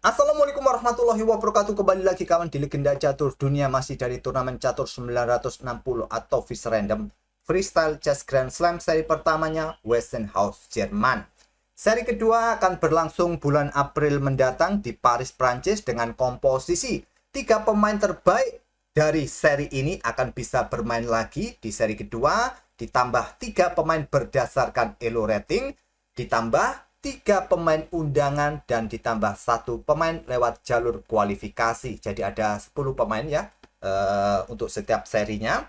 Assalamualaikum warahmatullahi wabarakatuh. Kembali lagi kawan di Legenda Catur Dunia, masih dari turnamen catur 960 atau Fish Random Freestyle Chess Grand Slam seri pertamanya Westinghouse Jerman. Seri kedua akan berlangsung bulan April mendatang di Paris, Prancis dengan komposisi 3 pemain terbaik dari seri ini akan bisa bermain lagi di seri kedua, ditambah 3 pemain berdasarkan elo rating, ditambah 3 pemain undangan, dan ditambah 1 pemain lewat jalur kualifikasi. Jadi ada 10 pemain ya untuk setiap serinya.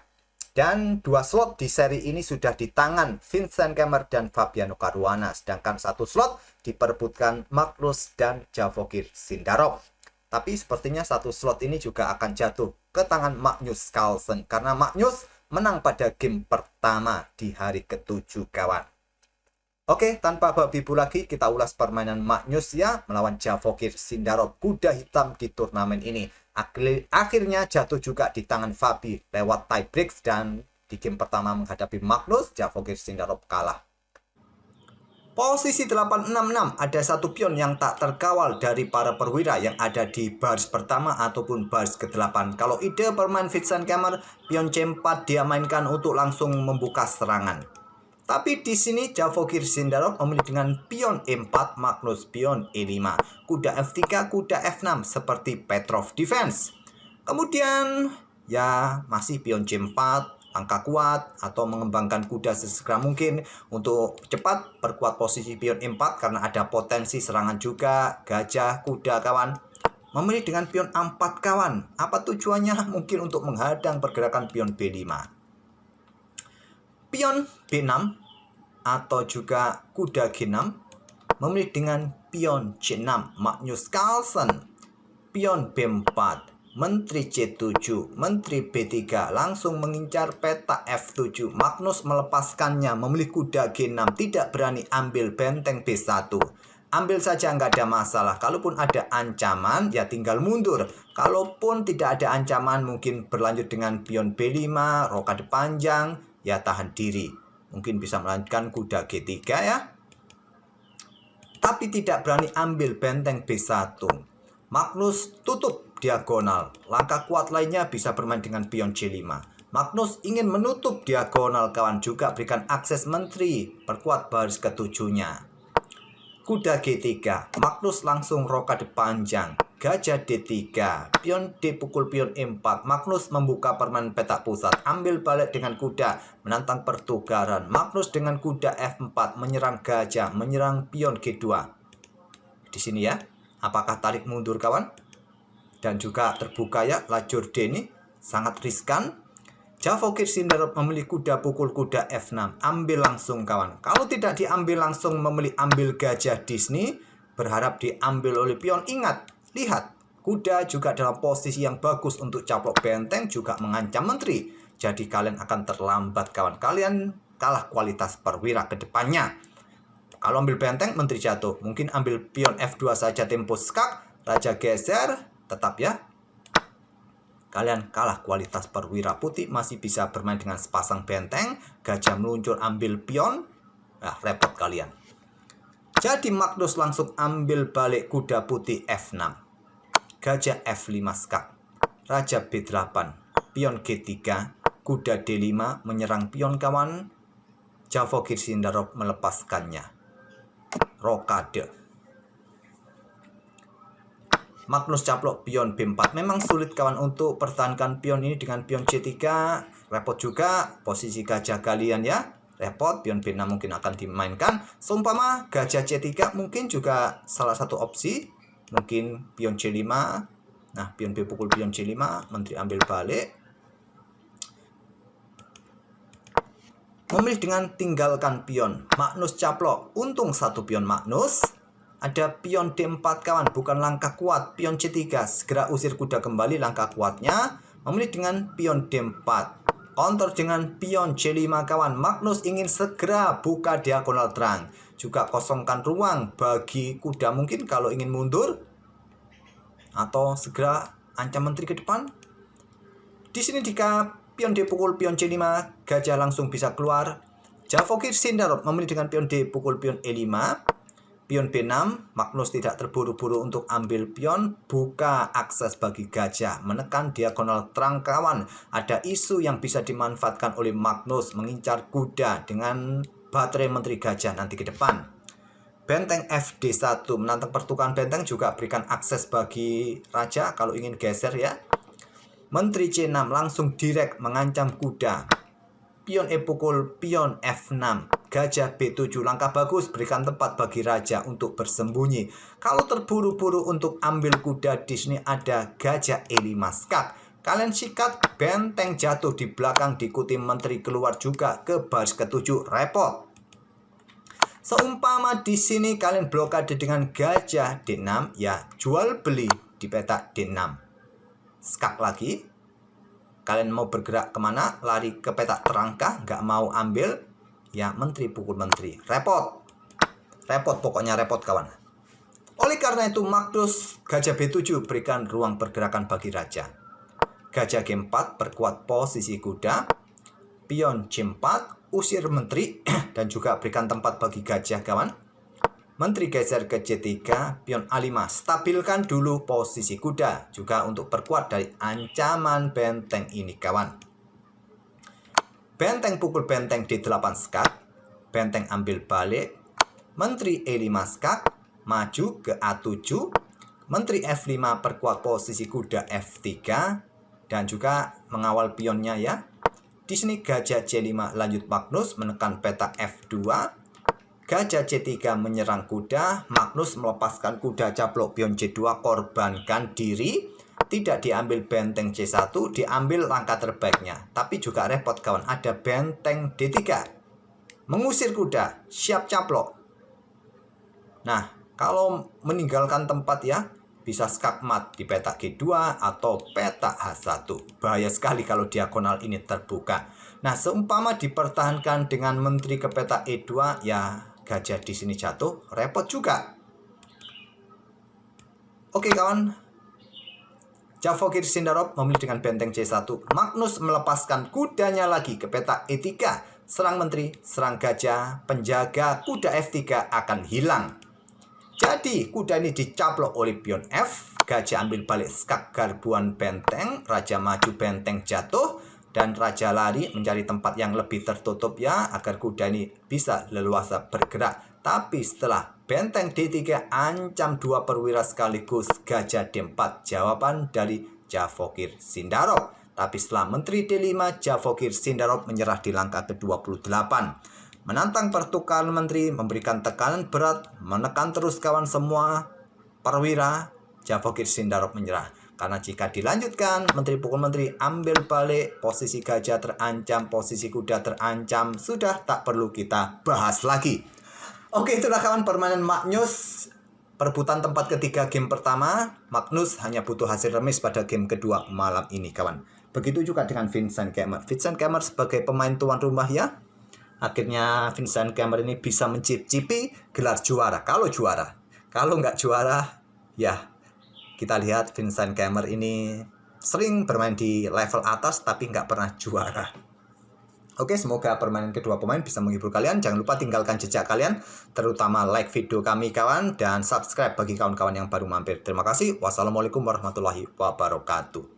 Dan 2 slot di seri ini sudah di tangan Vincent Kemmer dan Fabiano Caruana. Sedangkan 1 slot diperebutkan Magnus dan Javokir Sindarov. Tapi sepertinya 1 slot ini juga akan jatuh ke tangan Magnus Carlsen, karena Magnus menang pada game pertama di hari ke-7 kawan. Oke, tanpa babi bu lagi, kita ulas permainan Magnus ya melawan Javokir Sindarov, kuda hitam di turnamen ini. Akhirnya jatuh juga di tangan Fabi lewat tie breaks, dan di game pertama menghadapi Magnus, Javokir Sindarov kalah. Posisi 866, ada 1 pion yang tak terkawal dari para perwira yang ada di baris pertama ataupun baris ke-8. Kalau ide bermain Vincent Kemmer, pion C4 dia mainkan untuk langsung membuka serangan. Tapi di sini Javokir Sindarov memilih dengan pion E4, Magnus pion E5, kuda F3, kuda F6 seperti Petrov defense. Kemudian ya masih pion C4, langkah kuat atau mengembangkan kuda sesegera mungkin untuk cepat perkuat posisi pion E4 karena ada potensi serangan juga. Gajah kuda kawan. Memilih dengan pion A4 kawan. Apa tujuannya? Mungkin untuk menghadang pergerakan pion B5. Pion B6 atau juga kuda G6 memilih dengan pion C6, Magnus Carlsen. Pion B4, menteri C7, menteri B3 langsung mengincar peta F7. Magnus melepaskannya, memilih kuda G6, tidak berani ambil benteng B1. Ambil saja nggak ada masalah. Kalaupun ada ancaman ya tinggal mundur. Kalaupun tidak ada ancaman mungkin berlanjut dengan pion B5, rokade panjang, ya tahan diri. Mungkin bisa melanjutkan kuda G3 ya. Tapi tidak berani ambil benteng B1. Magnus tutup diagonal. Langkah kuat lainnya bisa bermain dengan pion C5. Magnus ingin menutup diagonal kawan, juga berikan akses menteri, perkuat baris ke-7-nya. Kuda G3, Magnus langsung rokade panjang. Gajah D3, pion D pukul pion E4. Magnus membuka permainan peta pusat, ambil balik dengan kuda, menantang pertukaran. Magnus dengan kuda F4 menyerang gajah, menyerang pion G2. Di sini ya, apakah tarik mundur kawan? Dan juga terbuka ya, lajur D ini sangat riskan. Javokir Sindarov memilih kuda pukul kuda F6, ambil langsung kawan. Kalau tidak diambil langsung, memilih ambil gajah Disney, berharap diambil oleh pion. Ingat, lihat, kuda juga dalam posisi yang bagus untuk caplok benteng, juga mengancam menteri. Jadi kalian akan terlambat kawan, kalian kalah kualitas perwira ke depannya. Kalau ambil benteng, menteri jatuh. Mungkin ambil pion F2 saja, tempo skak, raja geser, tetap ya. Kalian kalah kualitas perwira putih, masih bisa bermain dengan sepasang benteng. Gajah meluncur ambil pion. Nah, repot kalian. Jadi Magnus langsung ambil balik kuda putih F6. Gajah F5 skak. Raja B8. Pion G3. Kuda D5 menyerang pion kawan. Javokir Sindarov melepaskannya. Rokade. Magnus caplok pion B4. Memang sulit kawan untuk pertahankan pion ini dengan pion C3. Repot juga posisi gajah kalian ya. Repot, pion B6 mungkin akan dimainkan. Seumpama gajah C3 mungkin juga salah satu opsi. Mungkin pion C5. Nah, pion B pukul pion C5. Menteri ambil balik. Memilih dengan tinggalkan pion. Magnus caplok. Untung 1 pion Magnus. Ada pion D4 kawan, bukan langkah kuat. Pion C3, segera usir kuda kembali, langkah kuatnya. Memilih dengan pion D4. Counter dengan pion C5 kawan. Magnus ingin segera buka diagonal terang. Juga kosongkan ruang bagi kuda mungkin kalau ingin mundur. Atau segera ancam menteri ke depan. Di sini jika pion D pukul pion C5, gajah langsung bisa keluar. Javokir Sindarov memilih dengan pion D pukul pion E5. Pion B6, Magnus tidak terburu-buru untuk ambil pion, buka akses bagi gajah, menekan diagonal terang kawan. Ada isu yang bisa dimanfaatkan oleh Magnus mengincar kuda dengan baterai menteri gajah nanti ke depan. Benteng FD1, menantang pertukaran benteng juga berikan akses bagi raja kalau ingin geser ya. Menteri C6 langsung direct mengancam kuda. Pion E pukul pion F6. Gajah B7, langkah bagus, berikan tempat bagi raja untuk bersembunyi. Kalau terburu-buru untuk ambil kuda, di sini ada gajah E5 skak. Kalian sikat, benteng jatuh di belakang, diikuti menteri keluar juga ke baris ke-7, repot. Seumpama di sini kalian blokade dengan gajah D6, ya jual beli di petak D6. Skak lagi. Kalian mau bergerak kemana? Lari ke petak terangkah, nggak mau ambil? Ya, menteri pukul menteri. Repot. Repot, pokoknya repot kawan. Oleh karena itu, Magnus gajah B7 berikan ruang pergerakan bagi raja. Gajah G4 perkuat posisi kuda. Pion C4 usir menteri dan juga berikan tempat bagi gajah kawan. Menteri geser ke C3, pion A5, stabilkan dulu posisi kuda. Juga untuk perkuat dari ancaman benteng ini kawan. Benteng pukul benteng D8 skak, benteng ambil balik, menteri E5 skak, maju ke A7, menteri F5 perkuat posisi kuda F3, dan juga mengawal pionnya ya. Di sini gajah C5 lanjut Magnus menekan petak F2, gajah C3 menyerang kuda, Magnus melepaskan kuda caplok pion C2, korbankan diri. Tidak diambil benteng C1, diambil langkah terbaiknya. Tapi juga repot kawan, ada benteng D3. Mengusir kuda, siap caplok. Nah, kalau meninggalkan tempat ya, bisa skakmat di petak G2 atau petak H1. Bahaya sekali kalau diagonal ini terbuka. Nah, seumpama dipertahankan dengan menteri ke petak E2, ya gajah di sini jatuh, repot juga. Oke kawan. Javokir Sindarov memilih dengan benteng C1. Magnus melepaskan kudanya lagi ke petak E3. Serang menteri, serang gajah, penjaga kuda F3 akan hilang. Jadi kuda ini dicaplok oleh pion F. Gajah ambil balik skak garbuan benteng. Raja maju, benteng jatuh. Dan raja lari mencari tempat yang lebih tertutup ya, agar kuda ini bisa leluasa bergerak. Tapi setelah benteng D3 ancam dua perwira sekaligus, gajah D4 jawaban dari Javokir Sindarov. Tapi setelah menteri D5, Javokir Sindarov menyerah di langkah ke-28. Menantang pertukaran menteri, memberikan tekanan berat, menekan terus kawan semua perwira, Javokir Sindarov menyerah. Karena jika dilanjutkan, menteri pukul menteri ambil balik, posisi gajah terancam, posisi kuda terancam, sudah tak perlu kita bahas lagi. Oke, itulah kawan permainan Magnus. Perebutan tempat ketiga game pertama. Magnus hanya butuh hasil remis pada game kedua malam ini kawan. Begitu juga dengan Vincent Keymer. Vincent Keymer sebagai pemain tuan rumah ya. Akhirnya Vincent Keymer ini bisa mencicipi gelar juara. Kalau juara. Kalau nggak juara, ya kita lihat Vincent Keymer ini sering bermain di level atas tapi nggak pernah juara. Oke, semoga permainan kedua pemain bisa menghibur kalian. Jangan lupa tinggalkan jejak kalian, terutama like video kami kawan, dan subscribe bagi kawan-kawan yang baru mampir. Terima kasih. Wassalamualaikum warahmatullahi wabarakatuh.